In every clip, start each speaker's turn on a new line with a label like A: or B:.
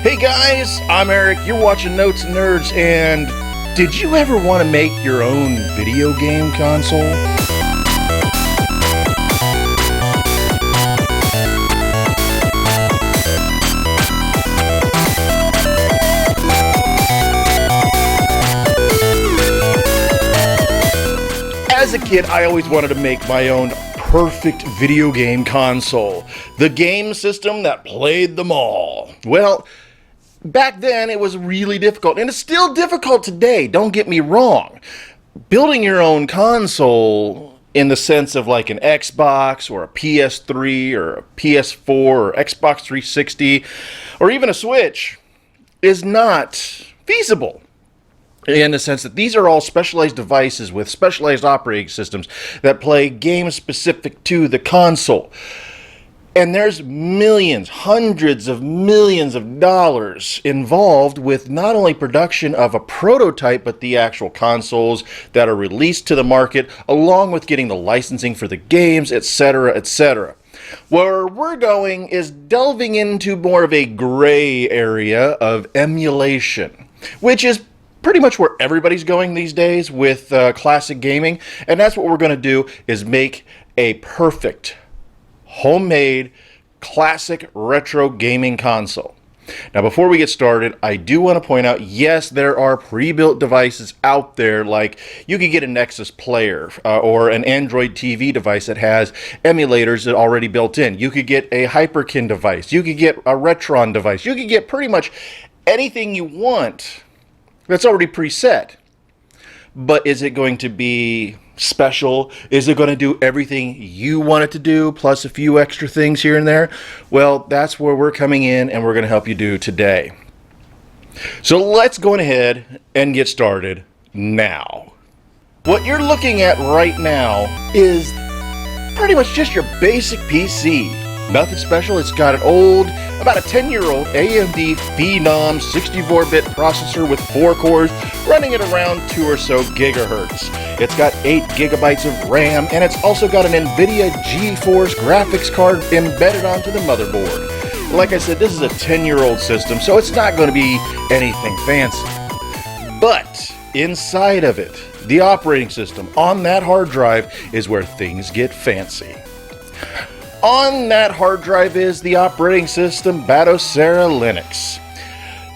A: Hey guys, I'm Eric, you're watching Notes and Nerds, and did you ever want to make your own video game console? As a kid, I always wanted to make my own perfect video game console. The game system that played them all. Well, back then it was really difficult, and it's still difficult today, don't get me wrong. Building your own console in the sense of like an Xbox or a PS3 or a PS4 or Xbox 360 or even a Switch is not feasible. In the sense that these are all specialized devices with specialized operating systems that play games specific to the console. And there's millions, hundreds of millions of dollars involved with not only production of a prototype, but the actual consoles that are released to the market, along with getting the licensing for the games, etc., etc. Where we're going is delving into more of a gray area of emulation, which is pretty much where everybody's going these days with classic gaming. And that's what we're going to do, is make a perfect homemade classic retro gaming console. Now, before we get started, I do want to point out, yes, there are pre-built devices out there, like you could get a Nexus player or an Android TV device that has emulators that are already built in. You could get a Hyperkin device. You could get a Retron device. You could get pretty much anything you want that's already preset. But is it going to be special? Is it going to do everything you want it to do, plus a few extra things here and there? Well, that's where we're coming in, and we're going to help you do today. So let's go ahead and get started now. What you're looking at right now is pretty much just your basic PC. Nothing special. It's got an old, about a 10-year-old AMD Phenom 64-bit processor with 4 cores, running at around 2 or so gigahertz. It's got 8 gigabytes of RAM, and it's also got an NVIDIA GeForce graphics card embedded onto the motherboard. Like I said, this is a 10-year-old system, so it's not going to be anything fancy. But inside of it, the operating system on that hard drive is where things get fancy. On that hard drive is the operating system Batocera Linux.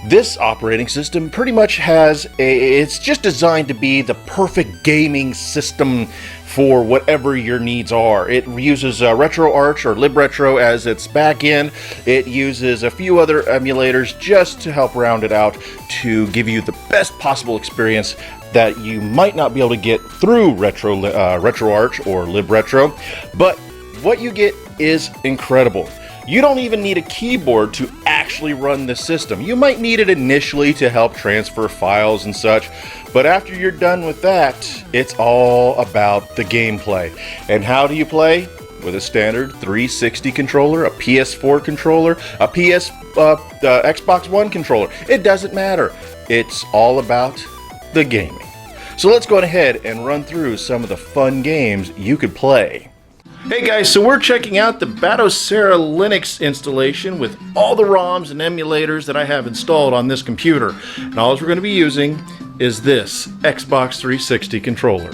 A: This operating system pretty much it's just designed to be the perfect gaming system for whatever your needs are. It uses RetroArch or LibRetro as its backend. It uses a few other emulators just to help round it out to give you the best possible experience that you might not be able to get through RetroArch or LibRetro. But what you get is incredible. You don't even need a keyboard to actually run the system. You might need it initially to help transfer files and such, but after you're done with that, it's all about the gameplay. And how do you play? With a standard 360 controller, a PS4 controller, a Xbox One controller. It doesn't matter. It's all about the gaming. So let's go ahead and run through some of the fun games you could play. Hey guys, so we're checking out the Batocera Linux installation with all the ROMs and emulators that I have installed on this computer. And all we're going to be using is this Xbox 360 controller.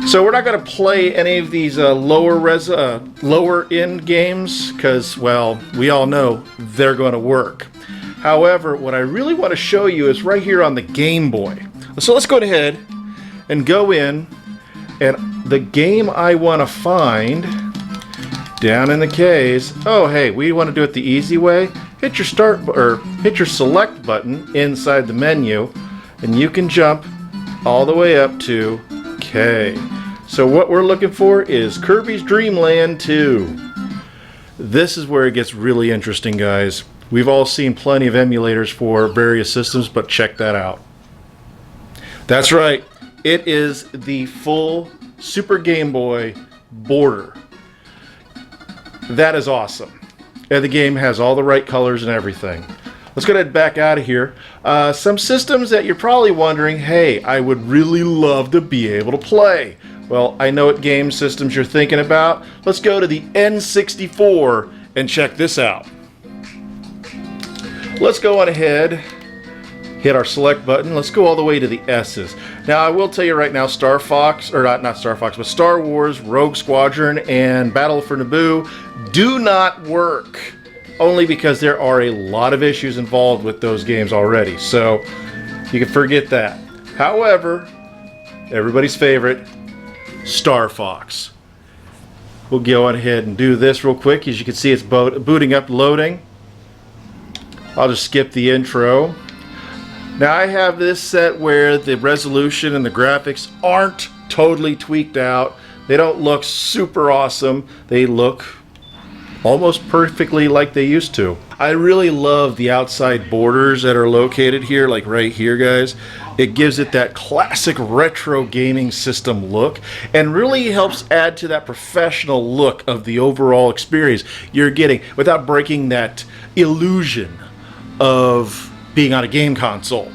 A: So we're not going to play any of these lower end games because, well, we all know they're going to work. However, what I really want to show you is right here on the Game Boy. So let's go ahead and go in, and the game I want to find down in the case. Oh, hey, we want to do it the easy way. Hit your select button inside the menu, and you can jump all the way up to K. So what we're looking for is Kirby's Dream Land 2. This is where it gets really interesting, guys. We've all seen plenty of emulators for various systems, but check that out. That's right. It is the full Super Game Boy border. That is awesome. And the game has all the right colors and everything. Let's go ahead and back out of here. Some systems that you're probably wondering, hey, I would really love to be able to play. Well, I know what game systems you're thinking about. Let's go to the N64 and check this out. Let's go on ahead, hit our select button. Let's go all the way to the S's. Now, I will tell you right now, Star Fox, or not Star Fox, but Star Wars, Rogue Squadron, and Battle for Naboo do not work. Only because there are a lot of issues involved with those games already. So, you can forget that. However, everybody's favorite, Star Fox. We'll go on ahead and do this real quick. As you can see, it's booting up, loading. I'll just skip the intro. Now I have this set where the resolution and the graphics aren't totally tweaked out. They don't look super awesome. They look almost perfectly like they used to. I really love the outside borders that are located here, like right here, guys. It gives it that classic retro gaming system look and really helps add to that professional look of the overall experience you're getting without breaking that illusion of being on a game console.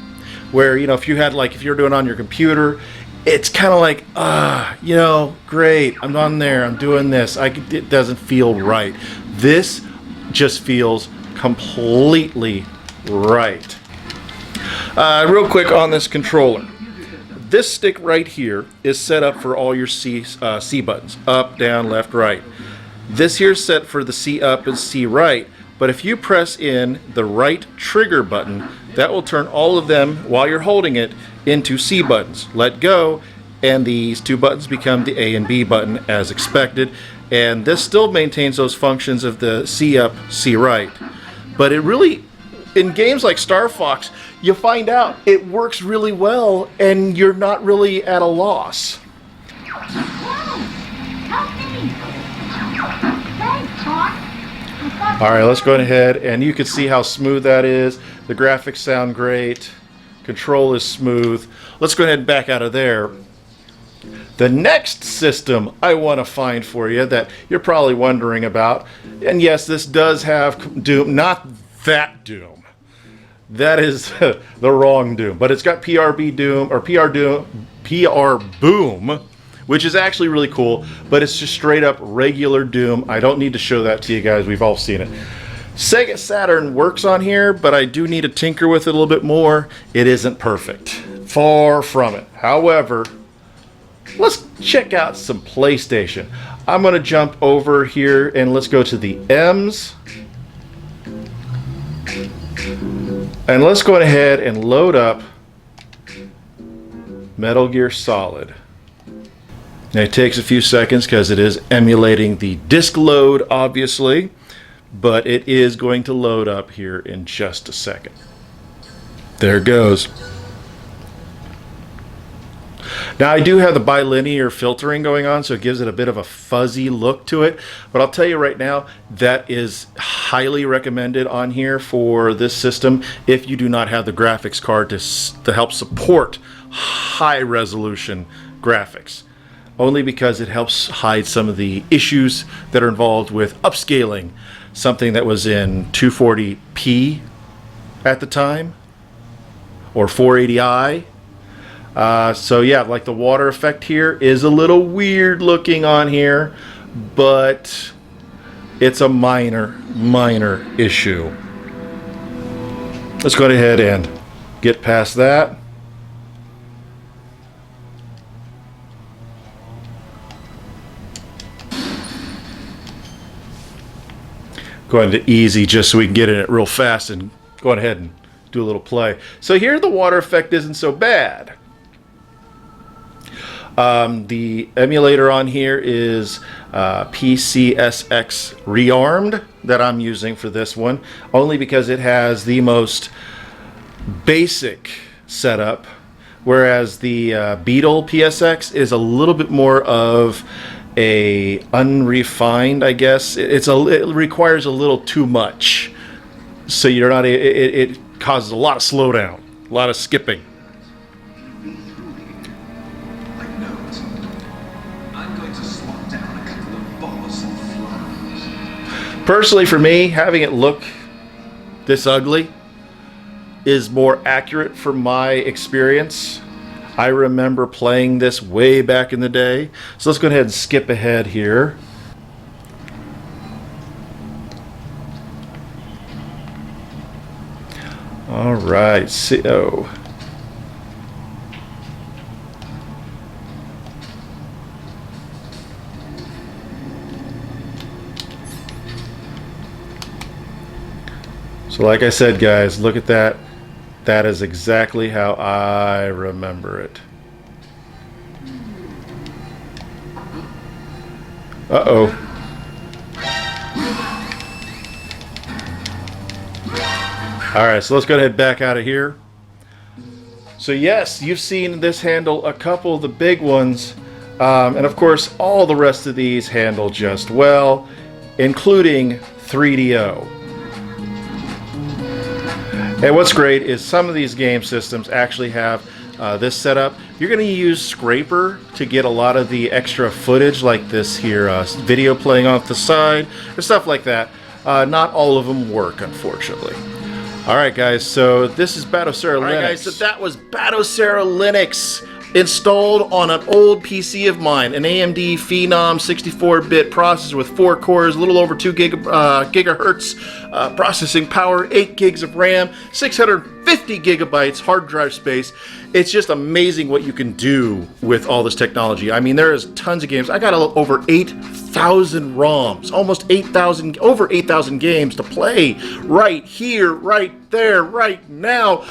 A: Where, you know, if you're doing it on your computer, it's kind of like, you know, great, I'm on there, I'm doing this. It doesn't feel right. This just feels completely right. Real quick on this controller. This stick right here is set up for all your C buttons. Up, down, left, right. This here is set for the C up and C right. But if you press in the right trigger button, that will turn all of them, while you're holding it, into C buttons. Let go, and these two buttons become the A and B button as expected. And this still maintains those functions of the C up, C right. But it really, in games like Star Fox, you find out it works really well, and you're not really at a loss. Alright, let's go ahead, and you can see how smooth that is. The graphics sound great. Control is smooth. Let's go ahead and back out of there. The next system I want to find for you that you're probably wondering about, and yes, this does have Doom, not that Doom. That is the wrong Doom, but it's got PRB Doom, or PR Boom, which is actually really cool, but it's just straight up regular Doom. I don't need to show that to you guys, we've all seen it. Sega Saturn works on here, but I do need to tinker with it a little bit more. It isn't perfect, far from it. However, let's check out some PlayStation. I'm gonna jump over here and let's go to the M's. And let's go ahead and load up Metal Gear Solid. Now it takes a few seconds because it is emulating the disk load, obviously, but it is going to load up here in just a second. There it goes. Now I do have the bilinear filtering going on, so it gives it a bit of a fuzzy look to it, but I'll tell you right now, that is highly recommended on here for this system if you do not have the graphics card to help support high resolution graphics. Only because it helps hide some of the issues that are involved with upscaling something that was in 240p at the time, or 480i. So yeah, like the water effect here is a little weird looking on here, but it's a minor issue. Let's go ahead and get past that. Go into easy just so we can get in it real fast and go ahead and do a little play. So here the water effect isn't so bad. The emulator on here is PCSX Rearmed that I'm using for this one, only because it has the most basic setup, whereas the Beetle PSX is a little bit more of a unrefined, I guess. It requires a little too much, so you're not. It causes a lot of slowdown, a lot of skipping. Personally, for me, having it look this ugly is more accurate for my experience. I remember playing this way back in the day. So let's go ahead and skip ahead here. All right, so like I said, guys, look at that. That is exactly how I remember it. Uh-oh. All right, so let's go ahead and back out of here. So yes, you've seen this handle a couple of the big ones. And of course, all the rest of these handle just well, including 3DO. And what's great is some of these game systems actually have this setup. You're going to use Scraper to get a lot of the extra footage, like this here video playing off the side, or stuff like that. Not all of them work, unfortunately. Alright guys, so this is Batocera Linux. Alright guys, so that was Batocera Linux installed on an old PC of mine, an AMD Phenom 64-bit processor with 4 cores, a little over 2 gigahertz processing power, 8 gigs of RAM, 650 gigabytes hard drive space. It's just amazing what you can do with all this technology. I mean, there is tons of games. I got over 8,000 ROMs, almost 8,000, over 8,000 games to play right here, right there, right now,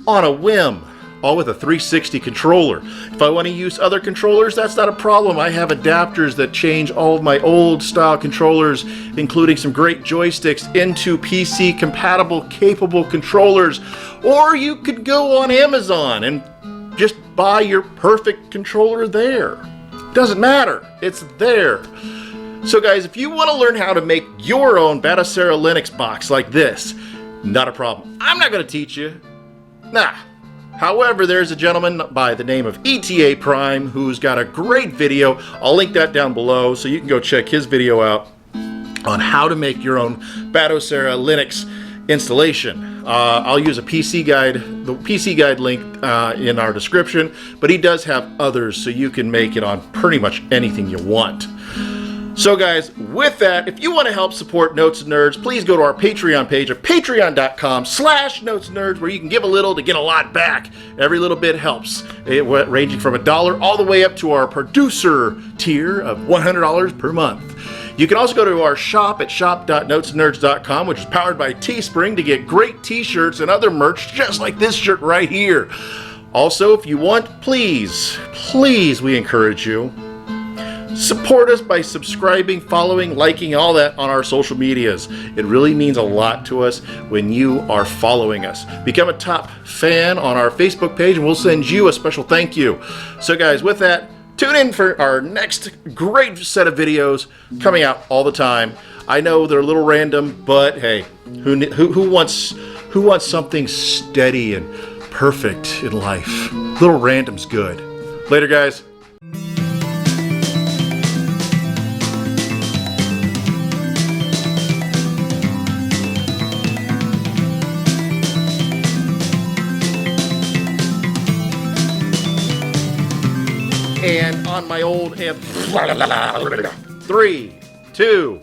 A: on a whim. All with a 360 controller. If I want to use other controllers, that's not a problem. I have adapters that change all of my old style controllers, including some great joysticks, into PC compatible, capable controllers. Or you could go on Amazon and just buy your perfect controller there. Doesn't matter, it's there. So guys, if you want to learn how to make your own Batocera Linux box like this, not a problem. I'm not going to teach you. Nah. However, there's a gentleman by the name of ETA Prime who's got a great video. I'll link that down below so you can go check his video out on how to make your own Batocera Linux installation. I'll use a PC guide, the PC guide link in our description, but he does have others so you can make it on pretty much anything you want. So guys, with that, if you want to help support Notes and Nerds, please go to our Patreon page at patreon.com/notesnerds, where you can give a little to get a lot back. Every little bit helps, ranging from $1 all the way up to our producer tier of $100 per month. You can also go to our shop at shop.notesnerds.com, which is powered by Teespring, to get great t-shirts and other merch just like this shirt right here. Also, if you want, please, we encourage you, support us by subscribing, following, liking, all that on our social medias. It really means a lot to us when you are following us. Become a top fan on our Facebook page and we'll send you a special thank you. So guys, with that, tune in for our next great set of videos coming out all the time. I know they're a little random, but hey, who wants something steady and perfect in life? Little random's good. Later, guys. And on my old amp, 3, 2,